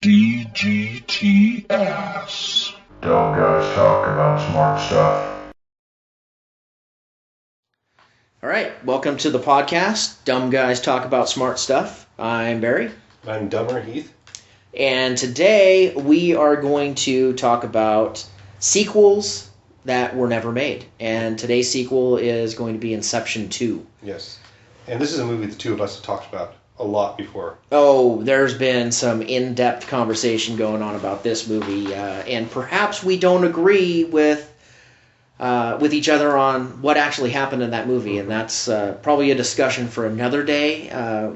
DGTass. Dumb guys talk about smart stuff. All right, welcome to the podcast, Dumb Guys Talk About Smart Stuff. I'm Barry. I'm Dumber Heath. And today we are going to talk about sequels that were never made. And today's sequel is going to be Inception 2. Yes. And this is a movie the two of us have talked about a lot before. Oh, there's been some in-depth conversation going on about this movie, and perhaps we don't agree with each other on what actually happened in that movie, and that's probably a discussion for another day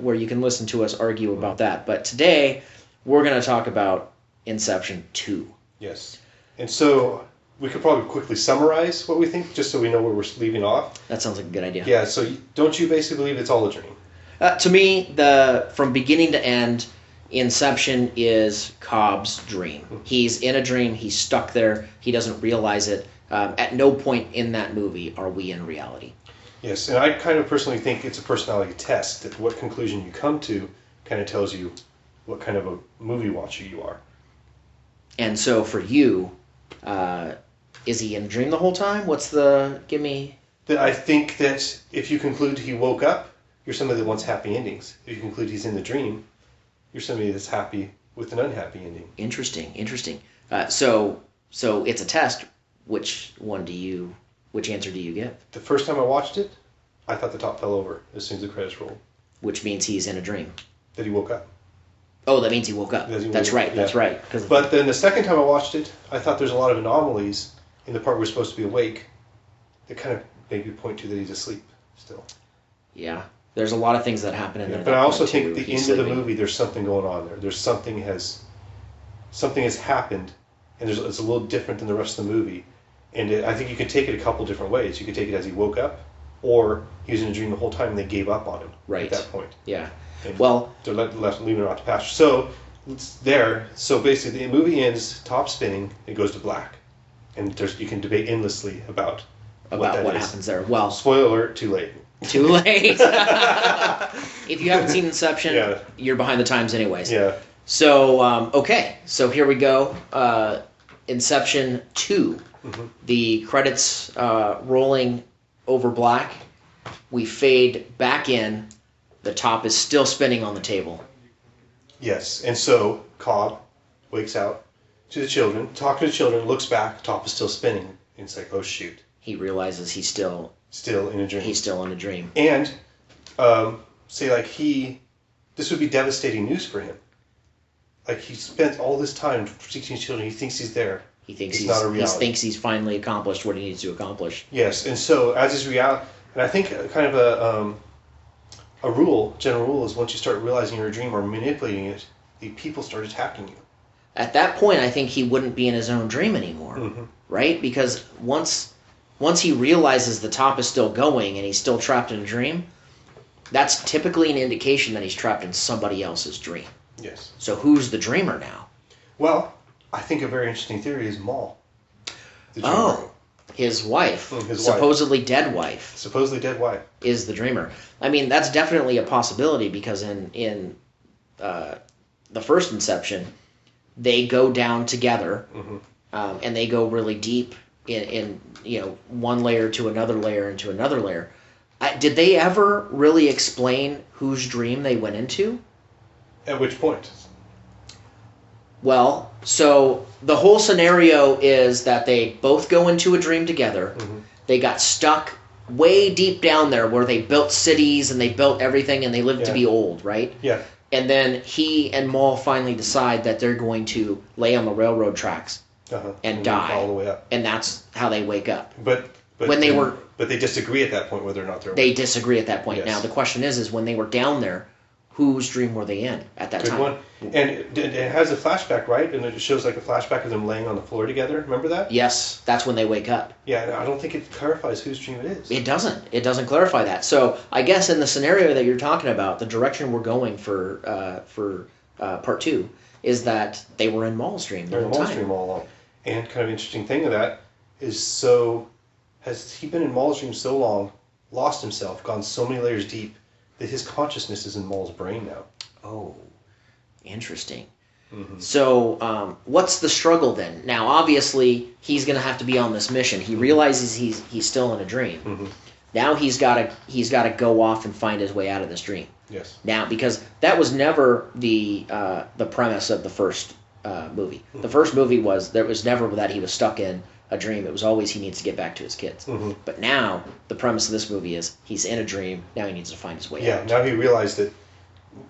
where you can listen to us argue about that. But today, we're going to talk about Inception 2. Yes. And so we could probably quickly summarize what we think, just so we know where we're leaving off. That sounds like a good idea. Yeah, so don't you basically believe it's all a dream? To me, from beginning to end, Inception is Cobb's dream. He's in a dream. He's stuck there. He doesn't realize it. At no point in that movie are we in reality. Yes, and I kind of personally think it's a personality test, that what conclusion you come to kind of tells you what kind of a movie watcher you are. And so for you, is he in a dream the whole time? I think that if you conclude he woke up, you're somebody that wants happy endings. If you conclude he's in the dream, you're somebody that's happy with an unhappy ending. Interesting. So it's a test. Which answer do you give? The first time I watched it, I thought the top fell over as soon as the credits rolled. Which means he's in a dream. That he woke up. Oh, that means he woke up. That's right. But then the second time I watched it, I thought there's a lot of anomalies in the part we're supposed to be awake that kind of maybe point to that he's asleep still. Yeah. There's a lot of things that happen in there. But I also think the end of the movie, there's something going on there. There's something has happened, and it's a little different than the rest of the movie. And I think you can take it a couple different ways. You could take it as he woke up, or he was in a dream the whole time and they gave up on him at that point. Yeah. And well, they're leaving it out to pasture. So it's there. So basically, the movie ends, top spinning, it goes to black, and you can debate endlessly about what happens there. Well, spoiler alert, too late. Too late. If you haven't seen Inception, you're behind the times anyways. Yeah. So, okay. So here we go. Inception 2. Mm-hmm. The credits rolling over black. We fade back in. The top is still spinning on the table. Yes. And so Cobb wakes out to the children, talking to the children, looks back, top is still spinning. And it's like, oh, shoot. He realizes he's still in a dream. He's still in a dream. And this would be devastating news for him. Like, he spent all this time teaching children. He thinks he's there. He thinks not a reality. He thinks he's finally accomplished what he needs to accomplish. Yes, and so as his reality, and I think kind of a general rule is once you start realizing you're a dream or manipulating it, the people start attacking you. At that point, I think he wouldn't be in his own dream anymore, right? Because once he realizes the top is still going and he's still trapped in a dream, that's typically an indication that he's trapped in somebody else's dream. Yes. So who's the dreamer now? Well, I think a very interesting theory is Maul. His wife. Supposedly dead wife. Supposedly dead wife. Is the dreamer. I mean, that's definitely a possibility because in the first Inception, they go down together and they go really deep in one layer to another layer into another layer. Did they ever really explain whose dream they went into? At which point? Well, so the whole scenario is that they both go into a dream together. Mm-hmm. They got stuck way deep down there where they built cities and they built everything and they lived to be old, right? Yeah. And then he and Maul finally decide that they're going to lay on the railroad tracks and die. All the way up. And that's how they wake up. But they disagree at that point whether or not they're awake. They disagree at that point. Yes. Now the question is when they were down there, whose dream were they in at that time? Good one. And it has a flashback, right? And it shows like a flashback of them laying on the floor together. Remember that? Yes, that's when they wake up. Yeah, I don't think it clarifies whose dream it is. It doesn't. It doesn't clarify that. So I guess in the scenario that you're talking about, the direction we're going for part 2 is that they were in Maul's dream. They're in Maul's dream all along. And kind of interesting thing of that is has he been in Maul's dream so long, lost himself, gone so many layers deep, that his consciousness is in Maul's brain now. Oh, interesting. So what's the struggle then? Now, obviously, he's going to have to be on this mission. He realizes he's still in a dream. Now he's got to go off and find his way out of this dream. Yes. Now, because that was never the premise of the first movie. The first movie was never that he was stuck in a dream. It was always he needs to get back to his kids. But now the premise of this movie is he's in a dream. Now he needs to find his way out. Yeah. Now he realized that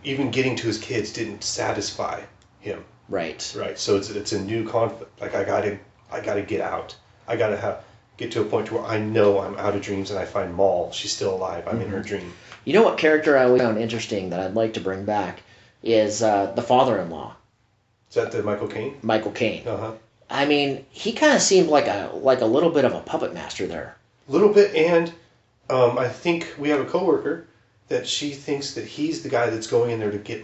even getting to his kids didn't satisfy him. Right. Right. So it's a new conflict. Like I gotta get out. I gotta get to a point where I know I'm out of dreams, and I find Maul. She's still alive. I'm in her dream. You know what character I always found interesting that I'd like to bring back is the father-in-law. Is that the Michael Caine? Michael Caine. Uh-huh. He kind of seemed like a little bit of a puppet master there. A little bit, and I think we have a coworker that she thinks that he's the guy that's going in there to get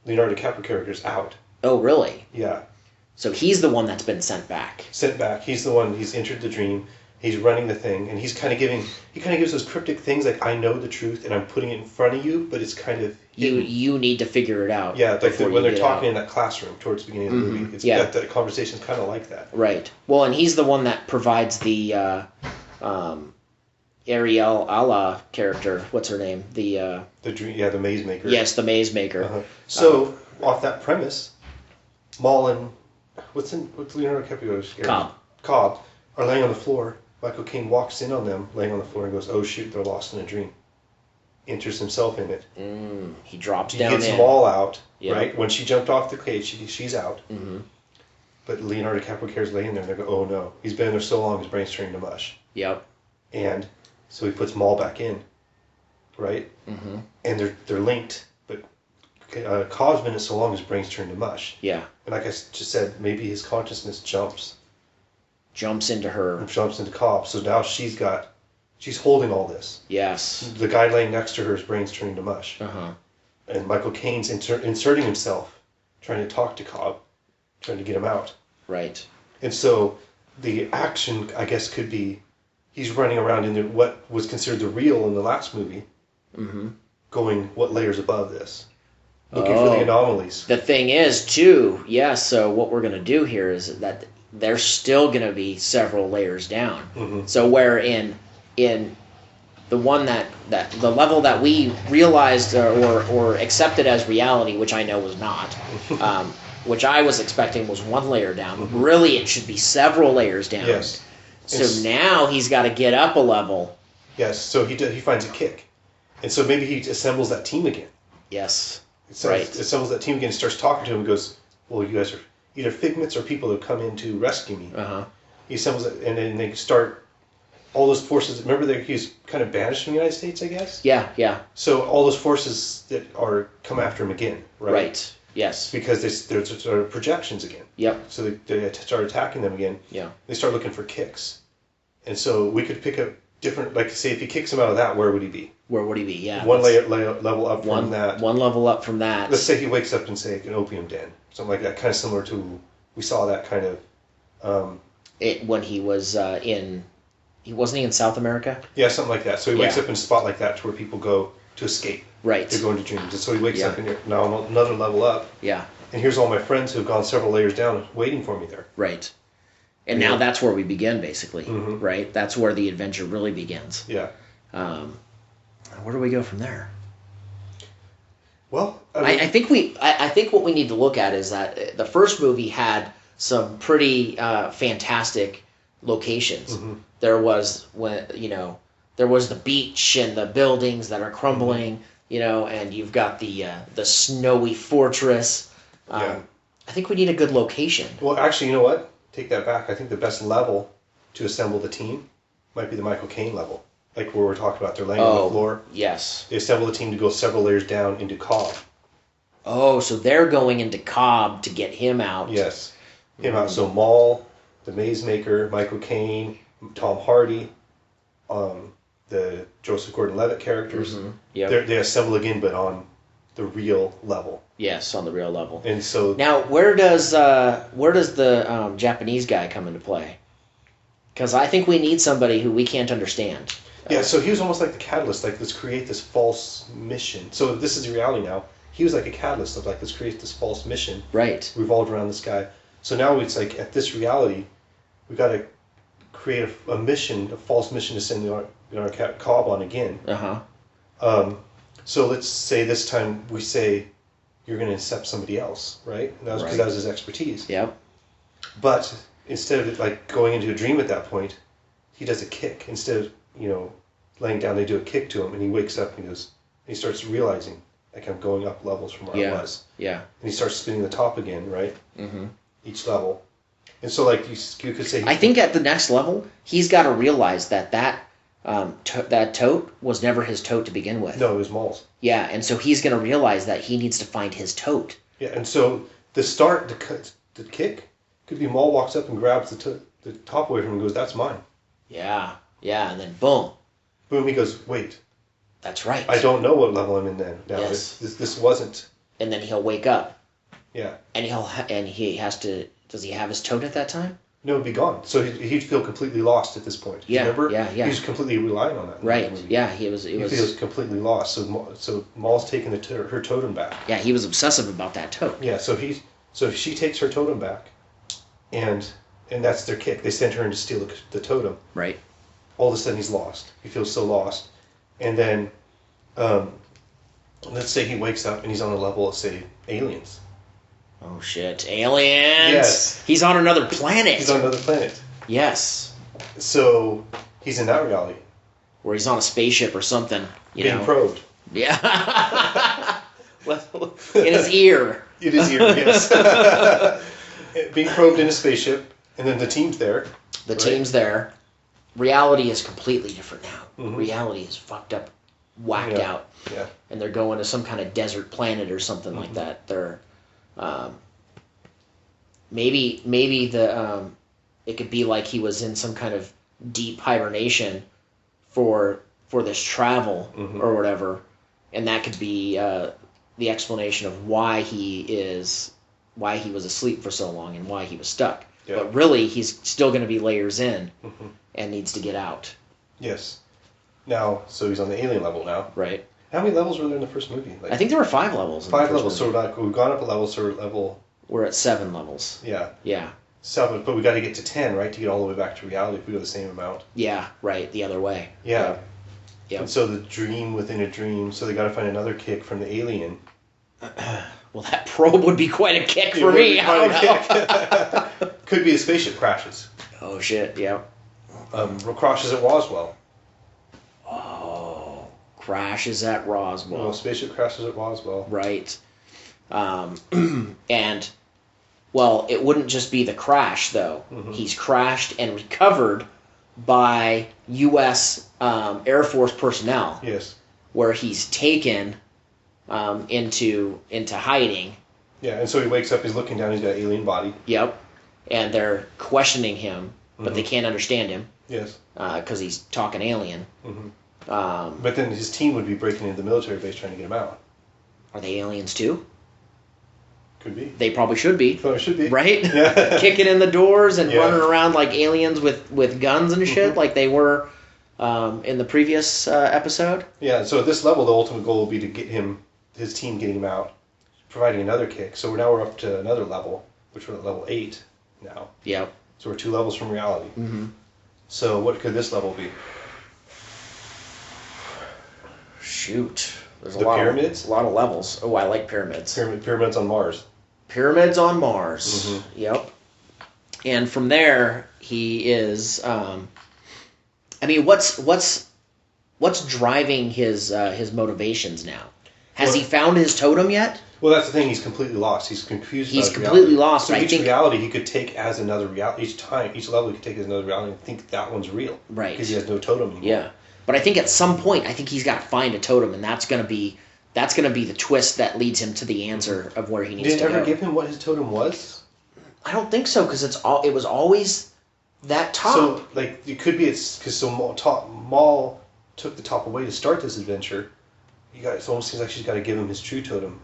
Leonardo DiCaprio characters out. Oh, really? Yeah. So he's the one that's been sent back. Sent back. He's the one. He's entered the dream. He's running the thing, and he kind of gives those cryptic things like, I know the truth, and I'm putting it in front of you, but it's kind of hidden. You need to figure it out. Yeah, like when they're talking in that classroom towards the beginning of the movie. It's that conversation's kind of like that. Right. Well, and he's the one that provides the Ariel Allah character. What's her name? The maze maker. Yes, the maze maker. So off that premise, Maul and what's Leonardo DiCaprio's character? Cobb are laying on the floor. Michael Caine walks in on them laying on the floor and goes, "Oh shoot, they're lost in a dream." Enters himself in it. He drops down. He gets Maul out. Yep. Right when she jumped off the cage, she's out. But Leonardo DiCaprio's laying there, and they go, "Oh no, he's been there so long, his brain's turning to mush." Yep. And so he puts Maul back in, right? And they're linked, but Cobb's been in so long, his brain's turned to mush. Yeah. And like I just said, maybe his consciousness jumps into her. Jumps into Cobb. So now she's holding all this. Yes. The guy laying next to her, his brain's turning to mush. And Michael Caine's inserting himself, trying to talk to Cobb, trying to get him out. Right. And so the action, I guess, could be he's running around in what was considered the real in the last movie, going what layers above this, looking for the anomalies. The thing is, too, so what we're going to do here is that there's still going to be several layers down. So where in the one that the level that we realized or accepted as reality, which I know was not, which I was expecting was one layer down, really it should be several layers down. Yes. So now he's got to get up a level. Yes, so he finds a kick. And so maybe he assembles that team again. Yes. Right. Assembles that team again and starts talking to him and goes, well, you guys are either figments or people who have come in to rescue me. He assembles it, and then they start all those forces. Remember, he was kind of banished from the United States, I guess? Yeah. So all those forces that come after him again, right? Right. Yes. Because they're sort of projections again. Yep. So they start attacking them again. Yeah. They start looking for kicks. And so we could pick up different, like say if he kicks him out of that, where would he be? Where would he be? Yeah. One level up from that. One level up from that. Let's say he wakes up in, say, an opium den. Something like that. Kind of similar to, we saw that kind of... when he was wasn't he in South America? Yeah, something like that. So he wakes up in a spot like that to where people go to escape. Right. They go into dreams. And so he wakes up and now another level up. Yeah. And here's all my friends who have gone several layers down waiting for me there. Right. And now that's where we begin, basically. Right? That's where the adventure really begins. Yeah. Where do we go from there? Well, I think what we need to look at is that the first movie had some pretty fantastic locations. There was the beach and the buildings that are crumbling, and you've got the snowy fortress. I think we need a good location. Well, actually, you know what? Take that back. I think the best level to assemble the team might be the Michael Caine level. Like where we're talking about, they're laying on the floor. Yes. They assemble the team to go several layers down into Cobb. Oh, so they're going into Cobb to get him out. Yes. Him out. So Maul, the Maze Maker, Michael Caine, Tom Hardy, the Joseph Gordon-Levitt characters. They assemble again, but on the real level. Yes, on the real level. And so now, where does the Japanese guy come into play? Because I think we need somebody who we can't understand. Yeah, so he was almost like the catalyst. Like, let's create this false mission. So this is the reality now. he was like a catalyst of like, let's create this false mission. Right. Revolved around this guy. So now it's like, at this reality, we got to create a mission, a false mission to send our Cobb on again. So let's say this time we say, you're going to incept somebody else, right? And that was because that was his expertise. Yep. But instead of like going into a dream at that point, he does a kick. Instead of, laying down, they do a kick to him, and he wakes up and he starts realizing, like, I'm going up levels from where I was. Yeah. And he starts spinning the top again, right? Mm-hmm. Each level. And so, like, you could say... I think at the next level, he's got to realize that tote was never his tote to begin with. No, it was Maul's. Yeah, and so he's going to realize that he needs to find his tote. Yeah, and so the kick could be Maul walks up and grabs the top away from him and goes, that's mine. Yeah, and then boom. Boom, he goes, wait. That's right. I don't know what level I'm in then. Now, yes. This wasn't. And then he'll wake up. Yeah. And he has to... Does he have his tote at that time? No, it'd be gone. So he'd feel completely lost at this point. Yeah, remember? Yeah. He was completely relying on that. Right. Yeah, he feels completely lost. So Maul's taking her totem back. Yeah, he was obsessive about that tote. Yeah. So she takes her totem back, and that's their kick. They send her in to steal the totem. Right. All of a sudden he's lost. He feels so lost, and then, let's say he wakes up and he's on a level of, say, aliens. Oh shit! Aliens. Yes. He's on another planet. He's on another planet. Yes. So he's in that reality. Where he's on a spaceship or something. Being probed. Yeah. In his ear. In his ear, yes. Being probed in a spaceship, and then the team's there. The team's there. Reality is completely different now. Mm-hmm. Reality is fucked up, whacked out. Yeah. And they're going to some kind of desert planet or something like that. They're maybe it could be like he was in some kind of deep hibernation for this travel or whatever, and that could be the explanation of why he was asleep for so long and why he was stuck. Yeah. But really, he's still going to be layers in and needs to get out. Yes. Now, so he's on the alien level now. Right. How many levels were there in the first movie? I think there were 5 levels. 5 levels. Movie. So we've gone up a level. So we're at 7 levels. Yeah. Yeah. 7, but we got to get to 10, right, to get all the way back to reality if we go the same amount. Yeah. Right. The other way. Yeah. Yep. And so the dream within a dream. So they got to find another kick from the alien. Well, that probe would be quite a kick for me. I don't know. Could be a spaceship crashes. Oh shit! Yeah. Crashes at Roswell. Oh, crashes at Roswell. Well, spaceship crashes at Roswell. Right. And well, it wouldn't just be the crash though. Mm-hmm. He's crashed and recovered by U.S. Air Force personnel. Yes. Where he's taken into hiding. Yeah, and so he wakes up. He's looking down. He's got an alien body. Yep. And they're questioning him, but they can't understand him. Yes. Because he's talking alien. Mm-hmm. But then his team would be breaking into the military base trying to get him out. Are they aliens too? Could be. They probably should be. Probably should be. Right? Yeah. Kicking in the doors and running around like aliens with guns and shit like they were in the previous episode. Yeah, so at this level, the ultimate goal will be to get his team getting him out, providing another kick. So we're up to another level, which we're at level 8 now. Yep. So we're 2 levels from reality. Mm-hmm. So what could this level be? Shoot. There's pyramids? A lot of levels. Oh, I like pyramids. Pyramids on Mars. Pyramids on Mars. Mm-hmm. Yep. And from there, he is... I mean, what's driving his motivations now? Has he found his totem yet? Well, that's the thing. He's completely lost. He's confused. He's completely lost. So each reality he could take as another reality. Each level he could take as another reality and think that one's real. Right. Because he has no totem anymore. Yeah. But I think at some point, I think he's got to find a totem, and that's going to be the twist that leads him to the answer of where he needs to go. Did it ever give him what his totem was? I don't think so, because it was always that top. So, like, it could be because Maul took the top away to start this adventure. It almost seems like she's got to give him his true totem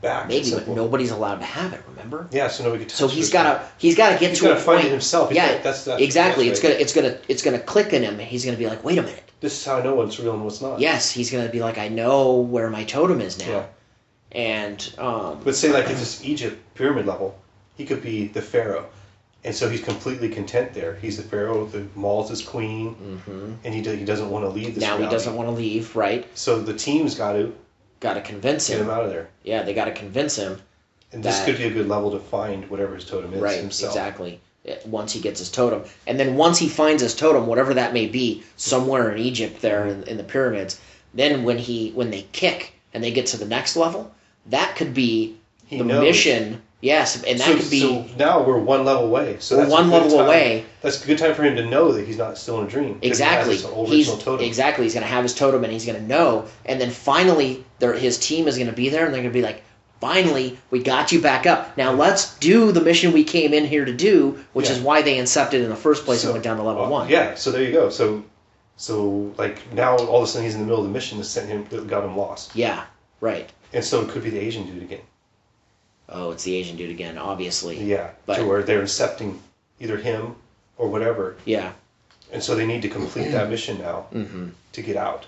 back. Maybe, but nobody's allowed to have it. Remember? Yeah, so nobody could touch it. So he's got to get to a point. He's got to find it himself. That's exactly. It's gonna click in him, and he's gonna be like, "Wait a minute. This is how I know what's real and what's not." Yes, he's gonna be like, "I know where my totem is now." Yeah. And but say like it's this Egypt pyramid level, he could be the pharaoh, and so he's completely content there. He's the pharaoh. The Maul's his queen, and he doesn't want to leave this. Now reality. he doesn't want to leave, right? So the team's got to convince him. Get him out of there. Yeah, they got to convince him. And this could be a good level to find whatever his totem is himself. Right, exactly. Once he gets his totem. And then once he finds his totem, whatever that may be, somewhere in Egypt there in the pyramids, then when they kick and they get to the next level, that could be mission. Yes, and that could be... So now we're one level away. So we're one level away. That's a good time for him to know that he's not still in a dream. Exactly. He's totem. Exactly. He's going to have his totem and he's going to know. And then finally, his team is going to be there and they're going to be like, finally, we got you back up. Now let's do the mission we came in here to do, which is why they incepted in the first place and went down to level 1. Yeah, so there you go. So like now all of a sudden he's in the middle of the mission that got him lost. Yeah, right. And so it could be the Asian dude again. Oh, it's the Asian dude again, obviously. Yeah, to where they're incepting either him or whatever. Yeah. And so they need to complete that mission now to get out.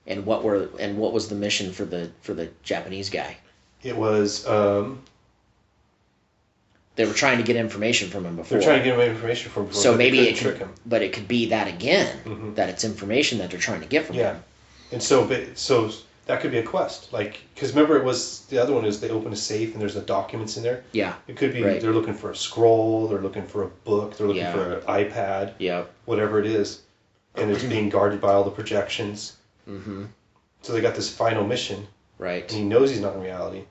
And what was the mission for the Japanese guy? It was... they were trying to get information from him before. They're trying to get information from him before. So maybe it trick him. But it could be that again, that it's information that they're trying to get from him. And so that could be a quest. Like, because remember the other one is they open a safe and there's the documents in there. Yeah. It could be they're looking for a scroll, they're looking for a book, they're looking for an iPad. Yeah. Whatever it is. And it's being guarded by all the projections. Mm-hmm. So they got this final mission. Right. And he knows he's not in reality.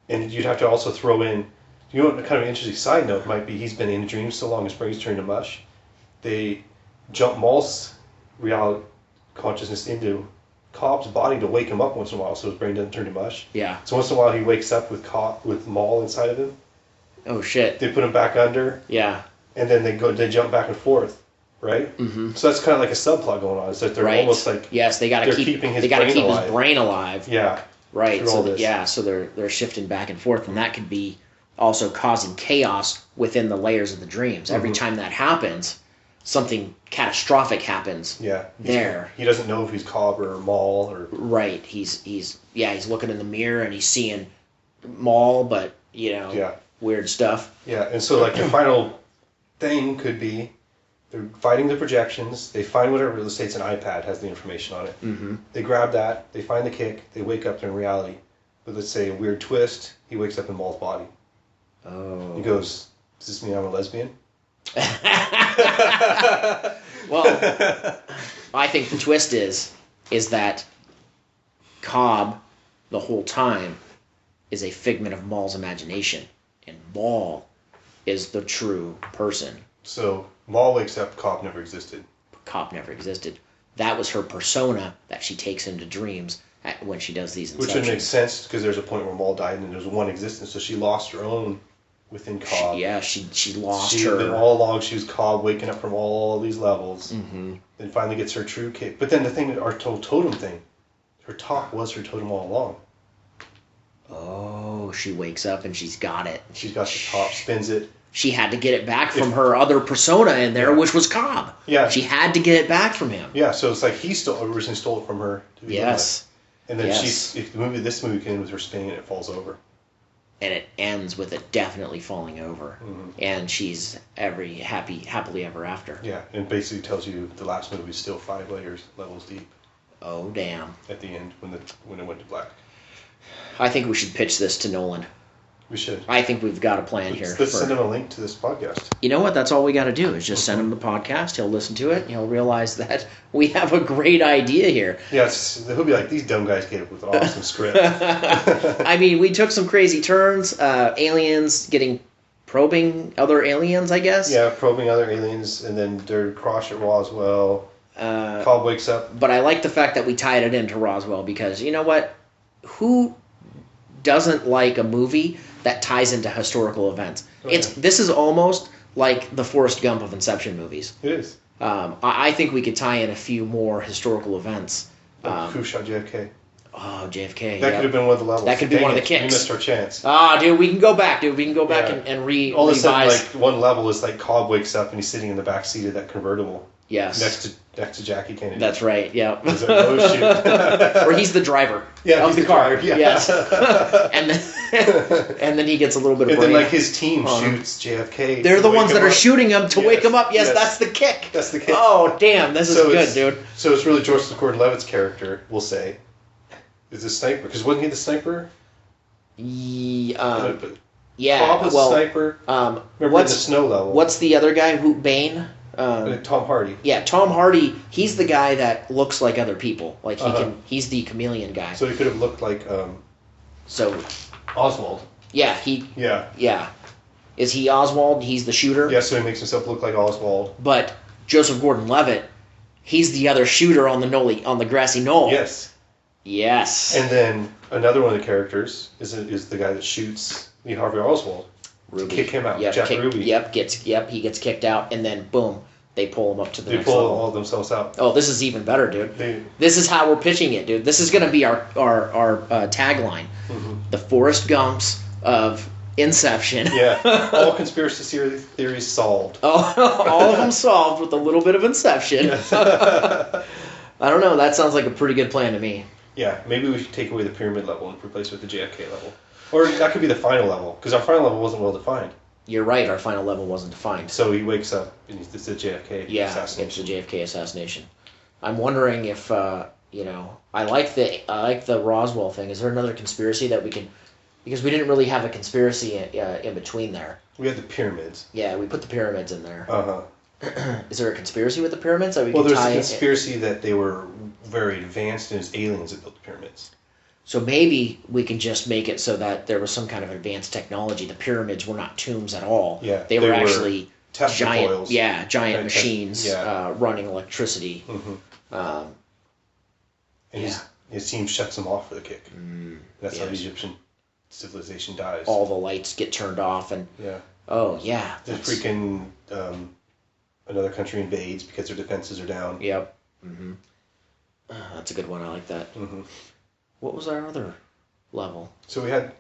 And you'd have to also throw in, you know what kind of an interesting side note might be, he's been in dreams so long his brain's turned to mush. They jump Maul's reality consciousness into Cobb's body to wake him up once in a while so his brain doesn't turn to mush. Yeah. So once in a while he wakes up with Maul inside of him. Oh shit. They put him back under. Yeah. And then they jump back and forth. Right? Mm-hmm. So that's kind of like a subplot going on. It's that they're almost like they gotta keep his brain alive. Yeah. Right. So they're shifting back and forth, and that could be also causing chaos within the layers of the dreams. Every time that happens, something catastrophic happens. Yeah. He doesn't know if he's Cobb or Maul or right. He's looking in the mirror and he's seeing Maul, but weird stuff. Yeah, and so like the final thing could be they're fighting the projections. They find whatever, let's say it's an iPad, has the information on it. Mm-hmm. They grab that. They find the kick. They wake up. They're in reality. But let's say a weird twist. He wakes up in Maul's body. Oh. He goes, "Does this mean I'm a lesbian?" Well, I think the twist is that Cobb, the whole time, is a figment of Maul's imagination, and Maul is the true person. So Maul wakes up, Cobb never existed. Cobb never existed. That was her persona that she takes into dreams when she does these inceptions. Which would make sense because there's a point where Maul died and there's one existence, so she lost her own within Cobb. She lost her. All along she was Cobb waking up from all these levels. Mm-hmm. Then finally gets her true kick. But then the thing, our totem thing, her top was her totem all along. Oh, she wakes up and she's got it. She's got the top, spins it. She had to get it back from her other persona in there, which was Cobb. Yeah. She had to get it back from him. Yeah, so it's like he originally stole it from her. Yes. And then this movie can end with her spinning it and it falls over. And it ends with it definitely falling over. Mm-hmm. And she's happily ever after. Yeah, and basically tells you the last movie is still 5 levels deep. Oh, damn. At the end, when it went to black. I think we should pitch this to Nolan. We should. I think we've got a plan here. Let's send him a link to this podcast. You know what? That's all we got to do is just send him the podcast. He'll listen to it. He'll realize that we have a great idea here. Yes, he'll be like, these dumb guys came up with an awesome script. I mean, we took some crazy turns. Aliens probing other aliens, I guess. Yeah, probing other aliens, and then they're crossed at Roswell. Cobb wakes up. But I like the fact that we tied it into Roswell because, you know what? Who doesn't like a movie that ties into historical events? This is almost like the Forrest Gump of Inception movies. It is. I think we could tie in a few more historical events. Who shot JFK? Oh, JFK. That could have been one of the levels. That could be one of the kicks. We missed our chance. Dude, we can go back, dude. We can go back and All of a revise. sudden, like, one level is like Cobb wakes up and he's sitting in the back seat of that convertible. Yes. Next to Jackie Kennedy. That's right. Yeah. He's like, oh shoot. Or he's the driver. Yeah, of he's the car. driver, yeah. Yes. and then he gets a little bit of. And brain then like his team shoots JFK. They're to the wake ones him that are up. shooting him to wake him up. Yes, yes. that's the kick. That's the kick. Oh damn, this is good, dude. So it's really Joseph Gordon-Levitt's character. We'll say is the sniper because wasn't he the sniper? Yeah. Bob was the sniper. Remember the snow level. What's the other guy? Bane. Tom Hardy. Yeah, Tom Hardy. He's the guy that looks like other people. Like he can. He's the chameleon guy. So he could have looked like. So. Oswald. Yeah. Yeah. Yeah. Is he Oswald? He's the shooter. Yeah. So he makes himself look like Oswald. But Joseph Gordon-Levitt, he's the other shooter on the grassy knoll. Yes. Yes. And then another one of the characters is the guy that shoots Lee Harvey Oswald. Ruby. Kick him out. Yep, Jack Ruby. He gets kicked out, and then boom, they pull him up to the next They pull level. all themselves out. Oh, this is even better, dude. This is how we're pitching it, dude. This is gonna be our tagline. Mm-hmm. The Forrest Gumps of Inception. Yeah. All conspiracy theories solved. Oh, all of them solved with a little bit of Inception. Yes. I don't know. That sounds like a pretty good plan to me. Yeah. Maybe we should take away the pyramid level and replace it with the JFK level. Or that could be the final level, because our final level wasn't well defined. You're right, our final level wasn't defined. So he wakes up, and it's the JFK assassination. It's the JFK assassination. I'm wondering if, I like the Roswell thing. Is there another conspiracy that we can... Because we didn't really have a conspiracy in between there. We had the pyramids. Yeah, we put the pyramids in there. Uh-huh. Is there a conspiracy with the pyramids that we Well, can there's tie a conspiracy that they were very advanced, and it was aliens that built the pyramids. So maybe we can just make it so that there was some kind of advanced technology. The pyramids were not tombs at all. Yeah, they were actually Tesla coils. giant machines running electricity. Mm-hmm. His team shuts them off for the kick. That's how the Egyptian civilization dies. All the lights get turned off, and the freaking another country invades because their defenses are down. Yep. Mm-hmm. That's a good one. I like that. Mm-hmm. What was our other level? So I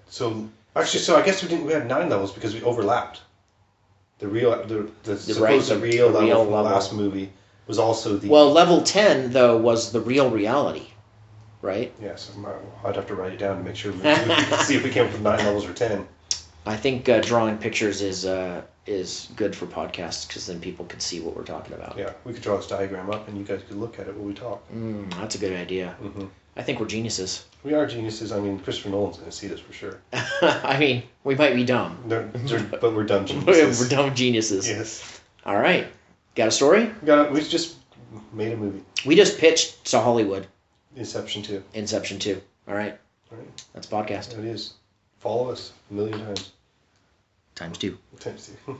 guess we had 9 levels because we overlapped. The real level from the last movie was also the... Well, level 10, though, was the real reality, right? Yes, I'd have to write it down to make sure we can see if we came up with 9 levels or 10. I think drawing pictures is good for podcasts because then people can see what we're talking about. Yeah, we could draw this diagram up and you guys could look at it while we talk. That's a good idea. Mm-hmm. I think we're geniuses. We are geniuses. I mean, Christopher Nolan's going to see this for sure. I mean, we might be dumb. But we're dumb geniuses. We're dumb geniuses. Yes. All right. Got a story? We just made a movie. We just pitched to Hollywood. Inception 2. Inception 2. All right. That's podcast. It is. Follow us 1,000,000 times. Times 2. Times 2.